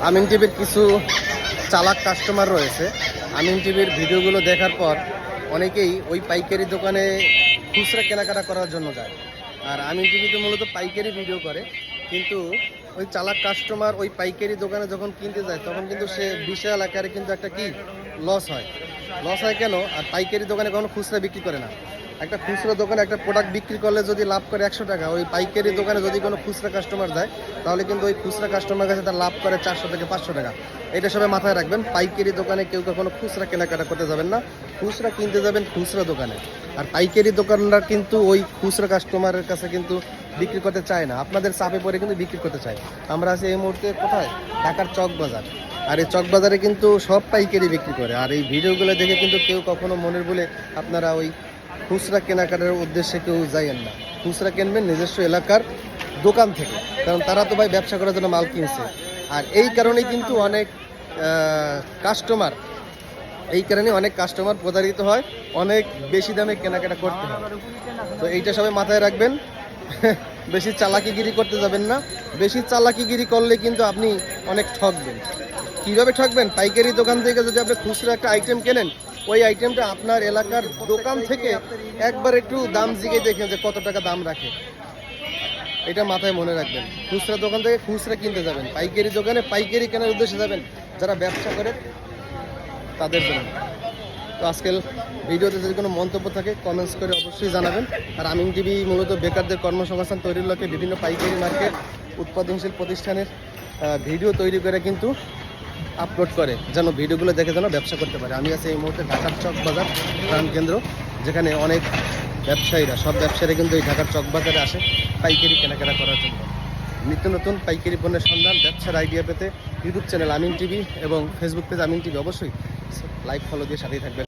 আমিন টিভির কিছু চালাক কাস্টমার রয়েছে। আমিন টিভির ভিডিওগুলো দেখার পর অনেকেই ওই পাইকারি দোকানে খুচরা কেনাকাটা করার জন্য যায়। আর আমিন টিভি তো মূলত পাইকারি ভিডিও করে, কিন্তু ওই চালাক কাস্টমার ওই পাইকারি দোকানে যখন কিনতে যায় তখন কিন্তু সে বিশাল আকারে কিন্তু একটা কি লস হয়। লস হয় কেন? আর পাইকারি দোকানে কখনো খুচরা বিক্রি করে না। একটা খুচরা দোকানে একটা প্রোডাক্ট বিক্রি করলে যদি লাভ করে 100 টাকা, ওই পাইকারি দোকানে যদি কোনো খুচরা কাস্টমার যায় তাহলে কিন্তু ওই খুচরা কাস্টমার কাছে তার লাভ করে 400 থেকে 500 টাকা। এটা সবাই মাথায় রাখবেন। পাইকারি দোকানে কেউ কখনো খুচরা কেনাকাটা করতে যাবেন না, খুচরা কিনতে যাবেন খুচরা দোকানে। আর পাইকারি দোকানদার কিন্তু ওই খুচরা কাস্টমারের কাছে কিন্তু বিক্রি করতে চায় না, আপনাদের চাপে পড়ে কিন্তু বিক্রি করতে চায়। আমরা আছি এই মুহূর্তে কোথায়? ঢাকার চক বাজার। আর এই চক বাজারে কিন্তু সব পাইকারি বিক্রি করে। আর এই ভিডিওগুলো দেখে কিন্তু কেউ কখনো মনের বলে আপনারা ওই খুচরা কেনাকাটার উদ্দেশ্যে কেউ যাইয়েন না। খুচরা কিনবেন নিজস্ব এলাকার দোকান থেকে, কারণ তারা তো ভাই ব্যবসা করার জন্য মাল কিনছে। আর এই কারণেই কিন্তু অনেক কাস্টমার প্রতারিত হয়, অনেক বেশি দামে কেনাকাটা করতে হয়। তো এইটা সবাই মাথায় রাখবেন। বেশি চালাকিগিরি করতে যাবেন না। বেশি চালাকিগিরি করলে কিন্তু আপনি অনেক ঠকবেন। কীভাবে ঠকবেন? পাইকারি দোকান থেকে যদি আপনি খুচরা একটা আইটেম কেনেন, ওই আইটেমটা আপনার এলাকার দোকান থেকে একবার একটু দাম জিগে দেখেন যে কত টাকা দাম রাখে। এটা মাথায় মনে রাখবেন। খুচরা দোকান থেকে খুচরা কিনতে যাবেন, পাইকারি দোকানে পাইকারি কেনার উদ্দেশ্যে যাবেন যারা ব্যবসা করে তাদের জন্য। তো আজকের ভিডিওতে যদি কোনো মন্তব্য থাকে কমেন্টস করে অবশ্যই জানাবেন। আর আমিন টিভি মূলত বেকারদের কর্মসংস্থান তৈরির লক্ষ্যে বিভিন্ন পাইকারি মার্কেট উৎপাদনশীল প্রতিষ্ঠানের ভিডিও তৈরি করে কিন্তু আপলোড করে, যেন ভিডিওগুলো দেখে যেন ব্যবসা করতে পারে। আমি আছি এই মুহূর্তে ঢাকার চক বাজার প্রাণকেন্দ্র, যেখানে অনেক ব্যবসায়ীরা, সব ব্যবসায়ীরা কিন্তু এই ঢাকার চক বাজারে আসে পাইকারি কেনাকাটা করার জন্য। নিত্য নতুন পাইকারি পণ্যের সন্ধান, ব্যবসার আইডিয়া পেতে ইউটিউব চ্যানেল আমিন টিভি এবং ফেসবুক পেজ আমিন টিভি অবশ্যই লাইক ফলো দিয়ে সাথেই থাকবেন।